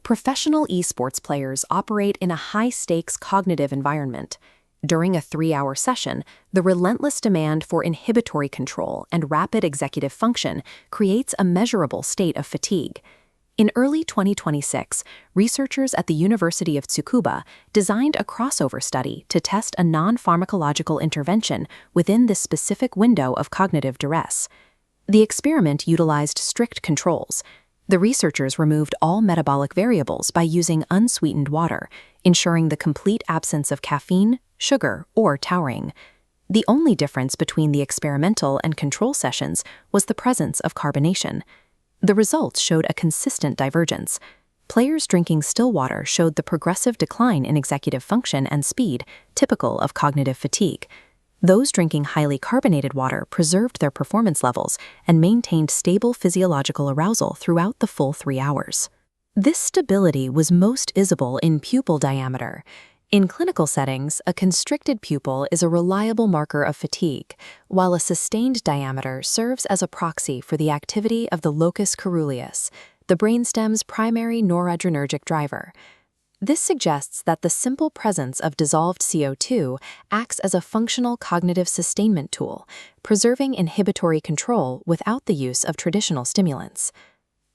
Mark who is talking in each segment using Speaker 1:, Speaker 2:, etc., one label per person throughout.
Speaker 1: Professional esports players operate in a high-stakes cognitive environment. During a 3-hour session, the relentless demand for inhibitory control and rapid executive function creates a measurable state of fatigue. In early 2026, researchers at the University of Tsukuba designed a crossover study to test a non-pharmacological intervention within this specific window of cognitive duress. The experiment utilized strict controls. The researchers removed all metabolic variables by using unsweetened water, ensuring the complete absence of caffeine, sugar, or taurine. The only difference between the experimental and control sessions was the presence of carbonation. The results showed a consistent divergence. Players drinking still water showed the progressive decline in executive function and speed, typical of cognitive fatigue. Those drinking highly carbonated water preserved their performance levels and maintained stable physiological arousal throughout the full 3 hours. This stability was most visible in pupil diameter. In clinical settings, a constricted pupil is a reliable marker of fatigue, while a sustained diameter serves as a proxy for the activity of the locus coeruleus, the brainstem's primary noradrenergic driver. This suggests that the simple presence of dissolved CO2 acts as a functional cognitive sustainment tool, preserving inhibitory control without the use of traditional stimulants.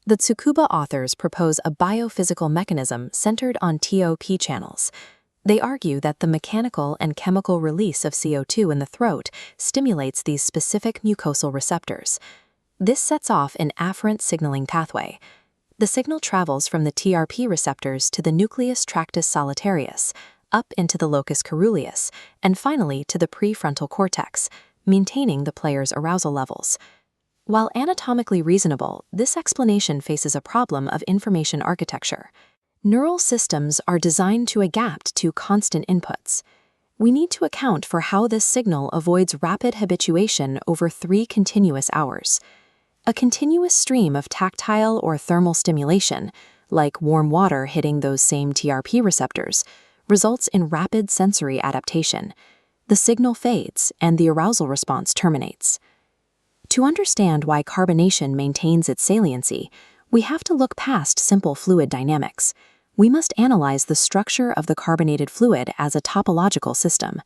Speaker 1: The Tsukuba authors propose a biophysical mechanism centered on TOP channels. They argue that the mechanical and chemical release of CO2 in the throat stimulates these specific mucosal receptors. This sets off an afferent signaling pathway. The signal travels from the TRP receptors to the nucleus tractus solitarius, up into the locus coeruleus, and finally to the prefrontal cortex, maintaining the player's arousal levels. While anatomically reasonable, this explanation faces a problem of information architecture. Neural systems are designed to adapt to constant inputs. We need to account for how this signal avoids rapid habituation over 3 continuous hours. A continuous stream of tactile or thermal stimulation, like warm water hitting those same TRP receptors, results in rapid sensory adaptation. The signal fades and the arousal response terminates. To understand why carbonation maintains its saliency, we have to look past simple fluid dynamics. We must analyze the structure of the carbonated fluid as a topological system.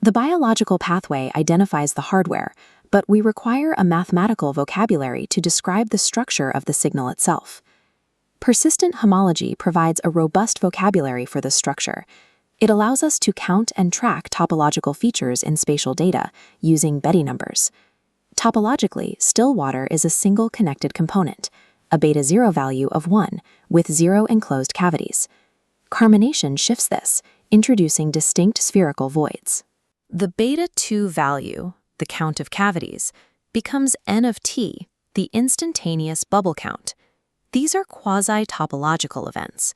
Speaker 1: The biological pathway identifies the hardware, but we require a mathematical vocabulary to describe the structure of the signal itself. Persistent homology provides a robust vocabulary for this structure. It allows us to count and track topological features in spatial data using Betty numbers. Topologically, still water is a single connected component, a beta 0 value of 1, with 0 enclosed cavities. Carbonation shifts this, introducing distinct spherical voids. The beta 2 value, the count of cavities, becomes n of t, the instantaneous bubble count. These are quasi-topological events.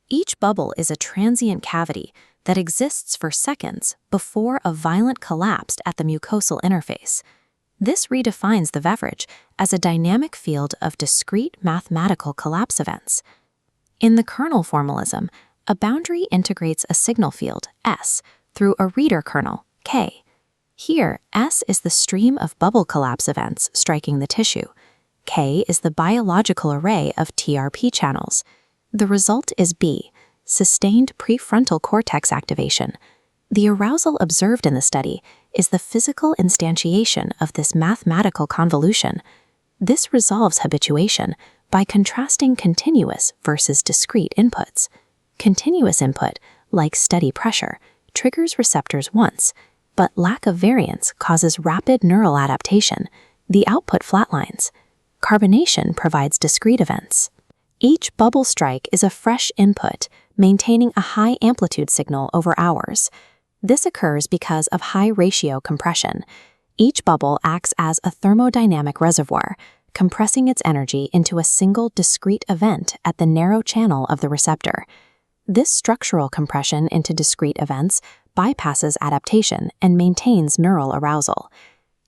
Speaker 1: Each bubble is a transient cavity that exists for seconds before a violent collapse at the mucosal interface. This redefines the beverage as a dynamic field of discrete mathematical collapse events. In the kernel formalism, a boundary integrates a signal field, S, through a reader kernel, K. Here, S is the stream of bubble collapse events striking the tissue. K is the biological array of TRP channels. The result is B, sustained prefrontal cortex activation. The arousal observed in the study is the physical instantiation of this mathematical convolution. This resolves habituation by contrasting continuous versus discrete inputs. Continuous input, like steady pressure, triggers receptors once, but lack of variance causes rapid neural adaptation. The output flatlines. Carbonation provides discrete events. Each bubble strike is a fresh input, maintaining a high amplitude signal over hours. This occurs because of high ratio compression. Each bubble acts as a thermodynamic reservoir, compressing its energy into a single discrete event at the narrow channel of the receptor. This structural compression into discrete events bypasses adaptation and maintains neural arousal.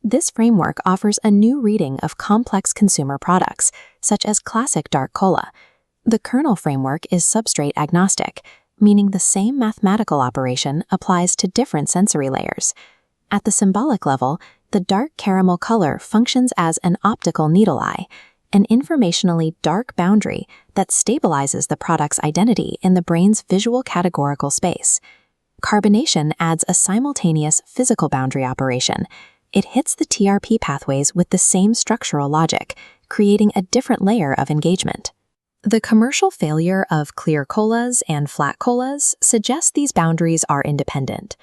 Speaker 1: This framework offers a new reading of complex consumer products, such as classic dark cola. The kernel framework is substrate agnostic, meaning the same mathematical operation applies to different sensory layers. At the symbolic level, the dark caramel color functions as an optical needle eye. an informationally dark boundary that stabilizes the product's identity in the brain's visual categorical space. Carbonation adds a simultaneous physical boundary operation. It hits the TRP pathways with the same structural logic, creating a different layer of engagement. The commercial failure of clear colas and flat colas suggests these boundaries are independent.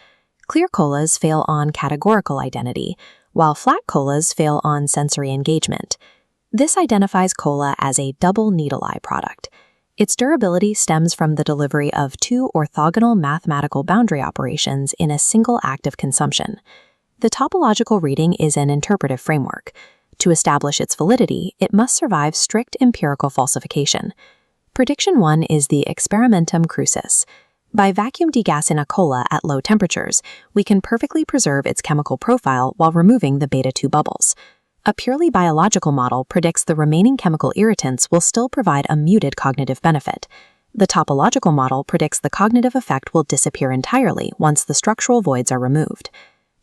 Speaker 1: Clear colas fail on categorical identity, while flat colas fail on sensory engagement. This identifies cola as a double needle eye product. Its durability stems from the delivery of two orthogonal mathematical boundary operations in a single act of consumption. The topological reading is an interpretive framework. To establish its validity, it must survive strict empirical falsification. Prediction 1 is the experimentum crucis. By vacuum degassing a cola at low temperatures, we can perfectly preserve its chemical profile while removing the beta-2 bubbles. A purely biological model predicts the remaining chemical irritants will still provide a muted cognitive benefit. The topological model predicts the cognitive effect will disappear entirely once the structural voids are removed.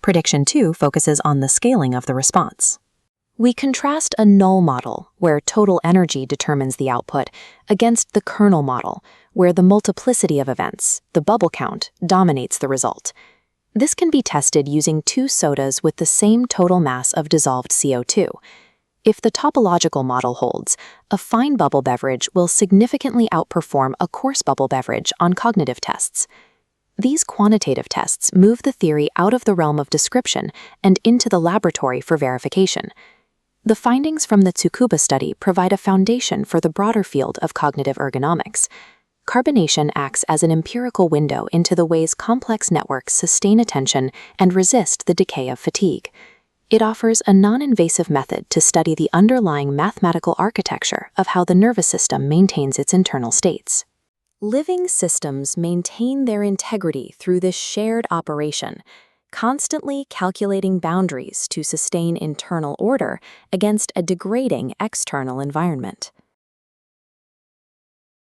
Speaker 1: Prediction 2 focuses on the scaling of the response. We contrast a null model, where total energy determines the output, against the kernel model, where the multiplicity of events, the bubble count, dominates the result. This can be tested using two sodas with the same total mass of dissolved CO2. If the topological model holds, a fine bubble beverage will significantly outperform a coarse bubble beverage on cognitive tests. These quantitative tests move the theory out of the realm of description and into the laboratory for verification. The findings from the Tsukuba study provide a foundation for the broader field of cognitive ergonomics. Carbonation acts as an empirical window into the ways complex networks sustain attention and resist the decay of fatigue. It offers a non-invasive method to study the underlying mathematical architecture of how the nervous system maintains its internal states. Living systems maintain their integrity through this shared operation, constantly calculating boundaries to sustain internal order against a degrading external environment.